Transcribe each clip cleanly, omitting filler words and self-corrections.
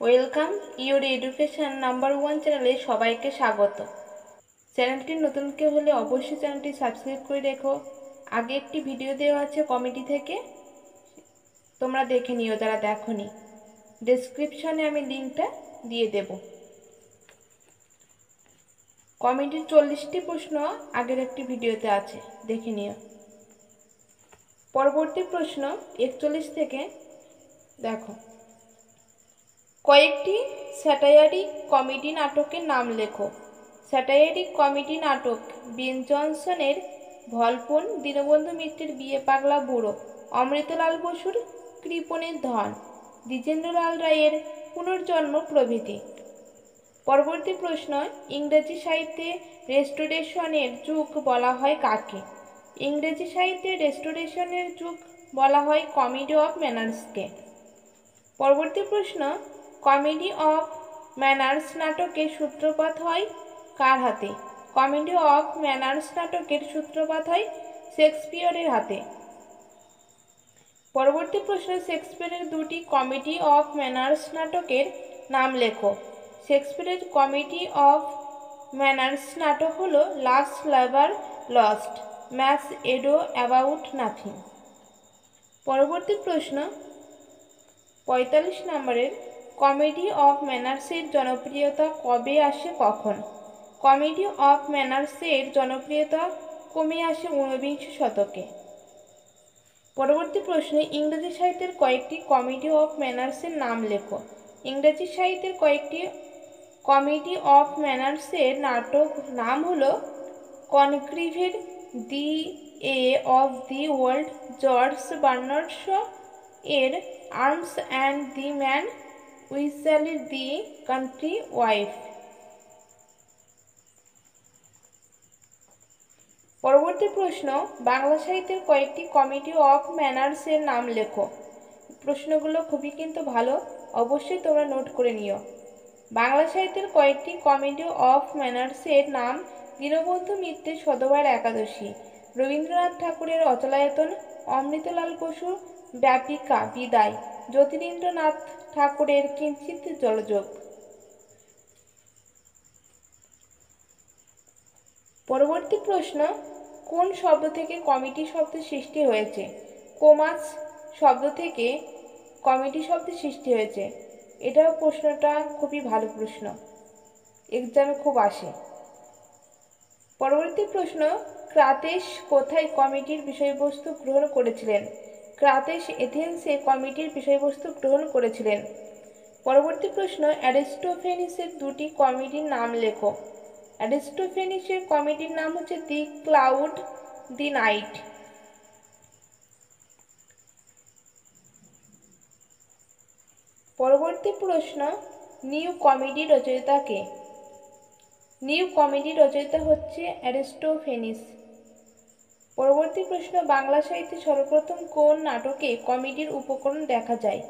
Welcome your education number 1 চ্যানেলে সবাইকে স্বাগত। চ্যানেলটি নতুন কেউ হলে অবশ্যই চ্যানেলটি সাবস্ক্রাইব করে রেখো। আগে একটি ভিডিও দেওয়া আছে কমিটি থেকে, তোমরা দেখে নিও যারা দেখোনি। ডেসক্রিপশনে আমি লিঙ্কটা দিয়ে দেব। কমিটির 40টি প্রশ্ন আগের একটি ভিডিওতে আছে, দেখে নিও। পরবর্তী প্রশ্ন 41 থেকে দেখো, কয়েকটি স্যাটায়ারিক কমেডি নাটকের নাম লেখো। স্যাটায়ারিক কমেডি নাটক: বেন জনসনের ভলপুন, দীনবন্ধু মিত্রের বিয়ে পাগলা বুড়ো, অমৃতলাল বসুর কৃপণের ধন, দ্বিজেন্দ্রলাল রায়ের পুনর্জন্ম প্রভৃতি। পরবর্তী প্রশ্ন, ইংরেজি সাহিত্যে রেস্টোরেশনের যুগ বলা হয় কাকে? ইংরেজি সাহিত্যে রেস্টোরেশনের যুগ বলা হয় কমেডি অফ ম্যানার্সকে। পরবর্তী প্রশ্ন, কমেডি অফ ম্যানার্স নাটকের সূত্রপাত হয় কার হাতে? কমেডি অফ ম্যানার্স নাটকের সূত্রপাত হয় শেক্সপিয়রের হাতে। পরবর্তী প্রশ্ন, শেক্সপিয়রের দুটি কমেডি অফ ম্যানার্স নাটকের নাম লেখো। শেক্সপিয়রের কমেডি অফ ম্যানার্স নাটক হলো last lover lost, match ado about nothing. পরবর্তী প্রশ্ন 45 নম্বরের, কমেডি অফ ম্যানার্সের জনপ্রিয়তা কবে আসে কখন? কমেডি অফ ম্যানার্সের জনপ্রিয়তা কমে আসে ঊনবিংশ শতকে। পরবর্তী প্রশ্নে, ইংরেজি সাহিত্যের কয়েকটি কমেডি অফ ম্যানার্সের নাম লেখো। ইংরেজি সাহিত্যের কয়েকটি কমেডি অফ ম্যানার্সের নাটক নাম হলো কনগ্রিভের the a of the world, George Bernard Shaw এর আর্মস অ্যান্ড দি ম্যান উইজালের দি কান্ট্রি ওয়াইফ। পরবর্তী প্রশ্ন, বাংলা সাহিত্যের কয়েকটি কমেডি অফ ম্যানার্সের নাম লেখো। প্রশ্নগুলো খুবই কিন্তু ভালো, অবশ্যই তোমরা নোট করে নিও। বাংলা সাহিত্যের কয়েকটি কমেডি অফ ম্যানার্সের নাম: দীনবন্ধু মিত্রের সধবার একাদশী, রবীন্দ্রনাথ ঠাকুরের অচলায়তন, অমৃতলাল বসুর ব্যাপিকা বিদায়, জ্যোতিরিন্দ্রনাথ ঠাকুরের কিঞ্চিৎ জলযোগ। পরবর্তী প্রশ্ন, কোন শব্দ থেকে কমেডি শব্দের সৃষ্টি হয়েছে? কোমাস শব্দ থেকে কমেডি শব্দের সৃষ্টি হয়েছে। এটাও প্রশ্নটা খুবই ভালো প্রশ্ন, এক্সামে খুব আসে। পরবর্তী প্রশ্ন, ক্রাতেস কোথায় কমেডির বিষয়বস্তু গ্রহণ করেছিলেন? ক্রাতেস এথেন্সে কমেডির বিষয়বস্তু গ্রহণ করেছিলেন। পরবর্তী প্রশ্ন, অ্যারিস্টোফেনিসের দুটি কমেডির নাম লেখো। অ্যারিস্টোফেনিসের কমেডির নাম হচ্ছে দি ক্লাউড, দি নাইট। পরবর্তী প্রশ্ন, নিউ কমেডি রচয়িতা কে? নিউ কমেডি রচয়িতা হচ্ছে অ্যারিস্টোফেনিস। পরবর্তী প্রশ্ন, বাংলা সাহিত্যে সর্বপ্রথম কোন নাটকে কমেডির উপকরণ দেখা যায়?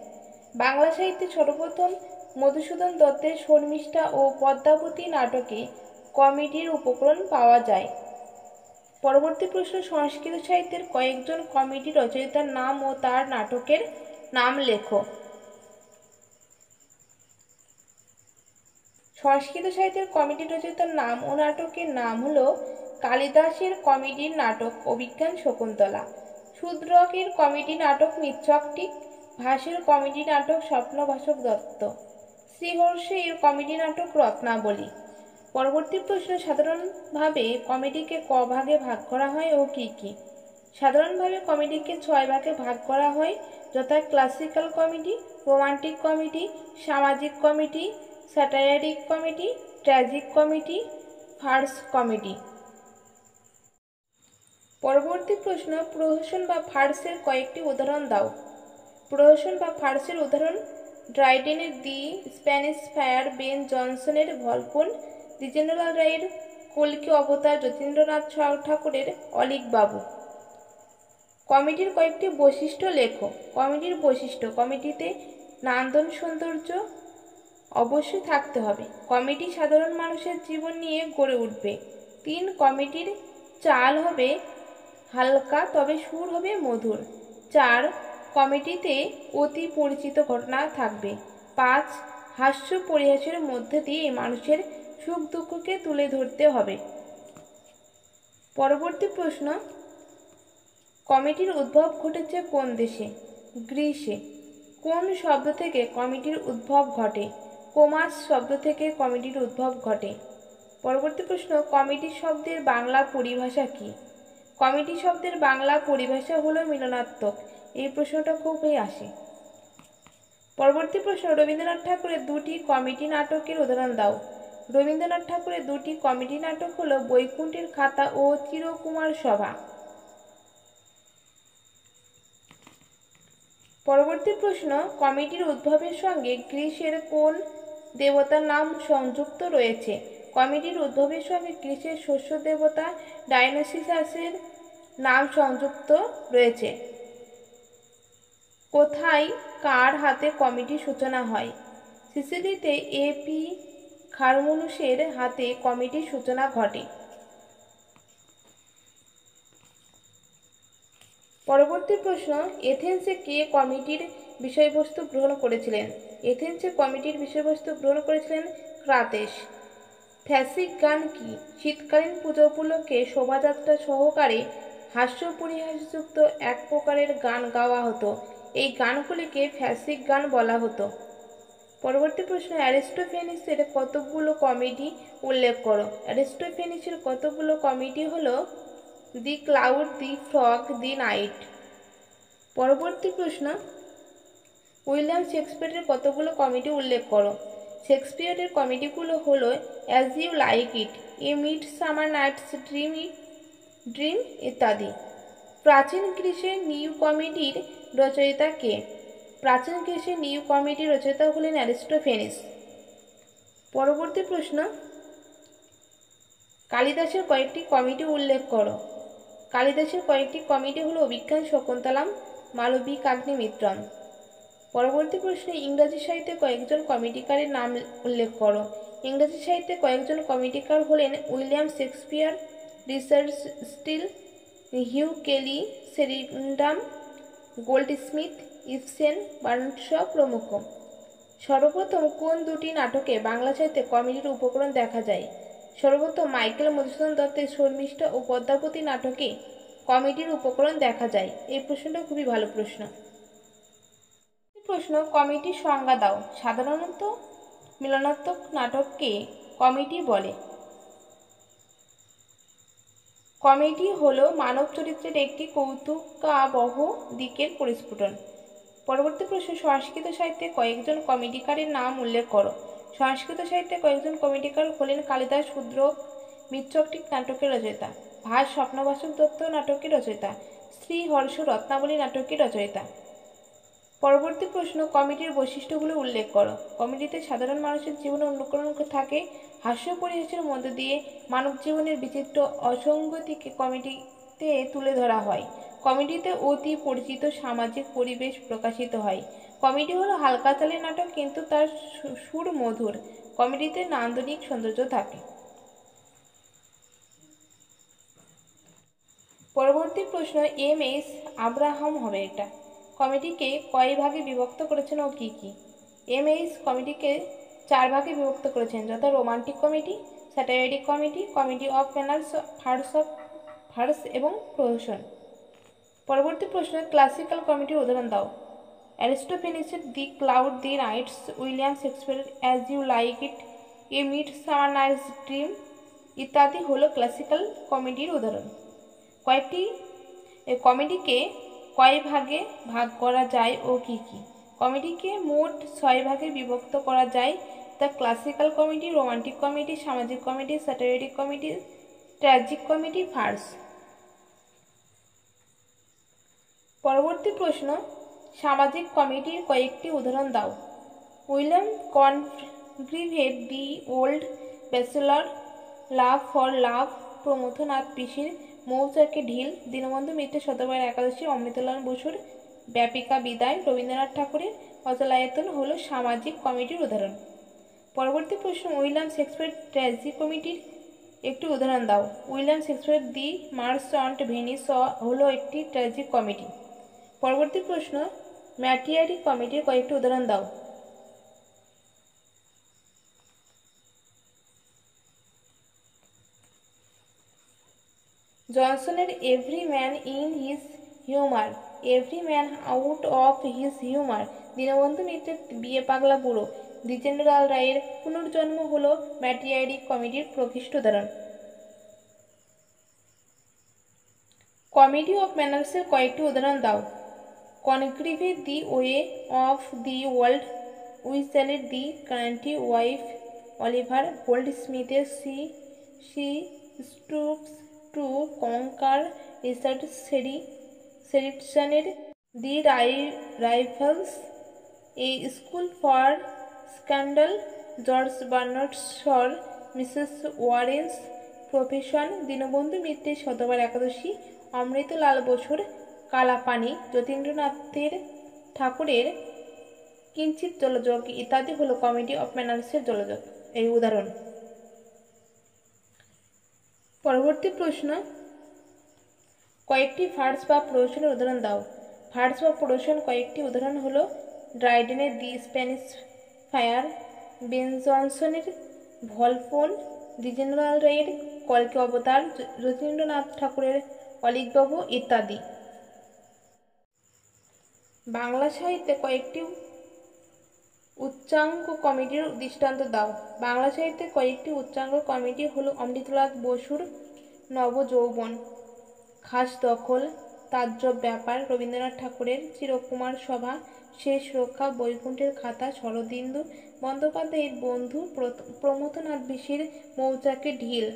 বাংলা সাহিত্যে সর্বপ্রথম মধুসূদন দত্তের শর্মিষ্ঠা ও পদ্মাবতী নাটকে কমেডির উপকরণ পাওয়া যায়। পরবর্তী প্রশ্ন, সংস্কৃত সাহিত্যের কয়েকজন কমেডি রচয়িতার নাম ও তার নাটকের নাম লেখো। সংস্কৃত সাহিত্যের কমেডি রচয়িতার নাম ও নাটকের নাম হলো কালিদাসের কমেডির নাটক অভিজ্ঞান শকুন্তলা, শূদ্রকের কমেডি নাটক নিচ্ছকটিক, ভাসের কমেডি নাটক স্বপ্নভাসক দত্ত, শ্রীহর্ষে এর কমেডি নাটক রত্নাবলী। পরবর্তী প্রশ্ন, সাধারণভাবে কমেডিকে ক ভাগে ভাগ করা হয় ও কি কি? সাধারণভাবে কমেডিকে 6 ভাগে ভাগ করা হয়, যথা ক্লাসিক্যাল কমেডি, রোমান্টিক কমেডি, সামাজিক comedy, satiric comedy, tragic comedy, farce comedy. পরবর্তী প্রশ্ন, প্রহসন বা ফার্সের কয়েকটি উদাহরণ দাও। প্রহসন বা ফার্সের উদাহরণ: ড্রাইডেনের দি স্প্যানিশ ফায়ার, বেন জনসনের ভলপুন, দ্বিজেন্দ্রলাল রায়ের কল্কি অবতার, যতীন্দ্রনাথ ঠাকুরের অলীক বাবু। কমেডির কয়েকটি বৈশিষ্ট্য লেখো। কমেডির বৈশিষ্ট্য: কমেডিতে নান্দন সৌন্দর্য অবশ্যই থাকতে হবে। কমেডি সাধারণ মানুষের জীবন নিয়ে গড়ে উঠবে। 3, কমেডির চাল হবে হালকা তবে সুর হবে মধুর। 4, কমেডিতে অতি পরিচিত ঘটনা থাকবে। 5, হাস্য পরিহাসের মধ্যে দিয়ে মানুষের সুখ দুঃখকে তুলে ধরতে হবে। পরবর্তী প্রশ্ন, কমেডির উদ্ভব ঘটেছে কোন দেশে? গ্রিসে। কোন শব্দ থেকে কমেডির উদ্ভব ঘটে? কোমাস শব্দ থেকে কমেডির উদ্ভব ঘটে। পরবর্তী প্রশ্ন, কমেডি শব্দের বাংলা পরিভাষা কি? কমেডি শব্দের বাংলা পরিভাষা হলো মিলনাত্মক। এই প্রশ্নটা খুবই আসে। পরবর্তী প্রশ্ন, রবীন্দ্রনাথ ঠাকুরের দুটি কমেডি নাটকের উদাহরণ দাও। রবীন্দ্রনাথ ঠাকুরের দুটি কমেডি নাটক হলো বৈকুণ্ঠের খাতা ও চিরকুমার সভা। পরবর্তী প্রশ্ন, কমেডির উদ্ভবের সঙ্গে গ্রিসের কোন দেবতার নাম সংযুক্ত রয়েছে? কমেডির উদ্ভবের সঙ্গে গ্রিসের শস্য দেবতা ডায়োনিসিয়াসের নাম সংযুক্ত রয়েছে। কোথায় কার হাতে কমেডির সূচনা হয়? সিসিলিতে এপি খারমুনুসের হাতে কমেডির সূচনা ঘটে। পরবর্তী প্রশ্ন, এথেন্সে কে কমেডির বিষয়বস্তু গ্রহণ করেছিলেন? এথেন্সে কমেডির বিষয়বস্তু গ্রহণ করেছিলেন ক্রাতেস। ফ্যাসিক গান কি? শীতকালীন পুজো উপলক্ষে শোভাযাত্রা সহকারে হাস্য পরিহাসযুক্ত এক প্রকারের গান গাওয়া হতো। এই গানগুলিকে ফ্যাসিক গান বলা হতো। পরবর্তী প্রশ্ন, অ্যারিস্টোফেনিসের কতগুলো কমেডি উল্লেখ করো। অ্যারিস্টোফেনিসের কতগুলো কমেডি হলো the cloud, the frog, the knight. পরবর্তী প্রশ্ন, উইলিয়াম শেক্সপিয়ারের কতগুলো কমেডি উল্লেখ করো। শেক্সপিয়ারের কমেডিগুলো হলো as you like it, a midsummer night's dream ইত্যাদি। প্রাচীন গ্রিসের নিউ কমেডির রচয়িতা কে? প্রাচীন গ্রিসের নিউ কমেডির রচয়িতা হলেন অ্যারিস্টোফেনিস। পরবর্তী প্রশ্ন, কালিদাসের কয়েকটি কমেডি উল্লেখ করো। কালিদাসের কয়েকটি কমেডি হলো অভিজ্ঞান শকুন্তলাম, মালবিকাগ্নিমিত্রম। পরবর্তী প্রশ্নে, ইংরাজি সাহিত্যে কয়েকজন কমেডিকারের নাম উল্লেখ করো। ইংরাজি সাহিত্যে কয়েকজন কমেডিকার হলেন William Shakespeare, Richard Steele, Hugh Kelly, Sheridan, Goldsmith, Ibsen, Burns প্রমুখ। সর্বপ্রথম কোন দুটি নাটকে বাংলা সাহিত্যে কমেডির উপকরণ দেখা যায়? সর্বপ্রথম মাইকেল মধুসূদন দত্তের শর্মিষ্ঠা ও পদ্মাবতী নাটকে কমেডির উপকরণ দেখা যায়। এই প্রশ্নটা খুবই ভালো প্রশ্ন। প্রশ্ন, কমেডির সংজ্ঞা দাও। সাধারণত মিলনাত্মক নাটককে কমেডি বলে। কমেডি হলো মানব চরিত্রের একটি কৌতুকাবহ দিকের পরিস্ফুটন। পরবর্তী প্রশ্ন, সংস্কৃত সাহিত্যে কয়েকজন কমেডিকারের নাম উল্লেখ করো। সংস্কৃত সাহিত্যে কয়েকজন কমেডিকার হলেন কালিদাস শূদ্রক মৃচ্ছকটিক নাটকের রচয়িতা, ভাস স্বপ্নবাসক দত্ত নাটকের রচয়িতা, শ্রীহর্ষ রত্নাবলী নাটকের রচয়িতা। পরবর্তী প্রশ্ন, কমেডির বৈশিষ্ট্যগুলো উল্লেখ করো। কমেডিতে সাধারণ মানুষের জীবনে অনুকরণ থাকে হাস্য পরিহাসের মধ্য দিয়ে মানব জীবনের বিচিত্র অসঙ্গতিকে কমেডিতে তুলে ধরা হয়। কমেডিতে অতি পরিচিত সামাজিক পরিবেশ প্রকাশিত হয়। কমেডি হলো হালকা চালের নাটক, কিন্তু তার সুর মধুর। কমেডিতে নান্দনিক সৌন্দর্য থাকে। পরবর্তী প্রশ্ন, এম.এস. আব্রাহাম হবে এটা। কমেডিকে কয় ভাগে বিভক্ত করেছেন ও কি কি? এম.এস. কমেডিকে 4 ভাগে বিভক্ত করেছেন, যথা romantic comedy, satiric comedy, comedy of manners, farce এবং প্রহসন। পরবর্তী প্রশ্ন, ক্লাসিক্যাল কমেডির উদাহরণ দাও। অ্যারিস্টোফেনিসের the cloud, the knights, William শেক্সপিয়ারের as you like it, a midsummer night's dream ইত্যাদি হলো ক্লাসিক্যাল কমেডির উদাহরণ। কমেডিকে কয় ভাগে ভাগ করা যায় ও কি কি? কমেডিকে মোট 6 ভাগে বিভক্ত করা যায়। তা ক্লাসিক্যাল কমেডি, রোমান্টিক কমেডি, সামাজিক comedy, satiric comedy, tragic comedy, farce. পরবর্তী প্রশ্ন, সামাজিক কমেডির কয়েকটি উদাহরণ দাও। উইলিয়াম কনগ্রিভের the old bachelor, love for love, Pramathanath পিসির মৌচাকে ঢিল, দীনবন্ধু মিত্রের শতবার একাদশী, অমৃতলাল বসুর ব্যাপিকা বিদায়, রবীন্দ্রনাথ ঠাকুরের অচলায়তন হলো সামাজিক কমেডির উদাহরণ। পরবর্তী প্রশ্ন, উইলিয়াম শেক্সপিয়ার ট্র্যাজিক কমেডির একটি উদাহরণ দাও। উইলিয়াম শেক্সপিয়ার দি মার্চেন্ট ভেনিস হলো একটি ট্র্যাজিক কমেডি। পরবর্তী প্রশ্ন, ম্যাটিয়ারি কমেডির কয়েকটি উদাহরণ দাও। জনসনের every man in his humour, every man out of his humour. Dinabandhu মিত্রের বিয়ে পাগলা বুড়ো। দ্বিজেন্দ্রলাল রায়ের পুনর্জন্ম হল ম্যাট্রিয়ার্ডিক কমেডির প্রকৃষ্ট উদাহরণ। কমেডি অফ ম্যানার্সের কয়েকটি উদাহরণ দাও। কনগ্রিভে the way of the world, উইজালের দি কান্ট্রি ওয়াইফ, অলিভার গোল্ডস্মিথের she stoops to conquer, Richard শেরিডসনের the rivals, a school for scandal, George Bernard শর, মিসেস ওয়ারেন্স প্রফেশন, দীনবন্ধু মিত্রের শতবার একাদশী, অমৃতলাল বসুর কালাপানি, যতীন্দ্রনাথের ঠাকুরের কিঞ্চিত জলযোগ ইত্যাদি হলো কমেডি অফ ম্যানার্সের জলযোগ এই উদাহরণ। পরবর্তী প্রশ্ন, কয়েকটি ভার্স বা প্রশ্নের উদাহরণ দাও। ভার্স বা প্রশ্ন কয়েকটি উদাহরণ হলো ড্রাইডেনের দি স্প্যানিশ ফায়ার, বেন জনসনের ভলফোন, দ্বিজেন্দ্রলাল রায়ের কল্কি অবতার, যতীন্দ্রনাথ ঠাকুরের অলিকবাবু ইত্যাদি। বাংলা সাহিত্যে কয়েকটি উচ্চাঙ্গ কমেডির দৃষ্টান্ত দাও। বাংলা সাহিত্যে কয়েকটি উচ্চাঙ্গ কমেডি হলো অমৃতলাল বসুর নবযৌবন, খাস দখল, তাজ্জব ব্যাপার, রবীন্দ্রনাথ ঠাকুরের চিরকুমার সভা, শেষ রক্ষা, বৈকুণ্ঠের খাতা, শরদিন্দু বন্দ্যোপাধ্যায়ের বন্ধু, প্রমথনাথ বিশির মৌচাকে ঢিল,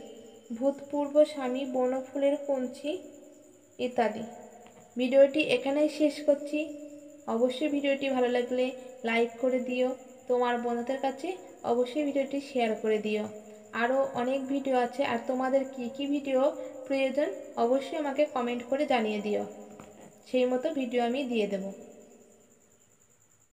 ভূতপূর্ব স্বামী, বনফুলের কঞ্চি ইত্যাদি। ভিডিওটি এখানেই শেষ করছি। অবশ্যই ভিডিওটি ভালো লাগলে লাইক করে দিও, তোমার বন্ধুদের কাছে অবশ্যই ভিডিওটি শেয়ার করে দিও। আরও অনেক ভিডিও আছে, আর তোমাদের কী কী ভিডিও প্রয়োজন অবশ্যই আমাকে কমেন্ট করে জানিয়ে দিও, সেই মতো ভিডিও আমি দিয়ে দেবো।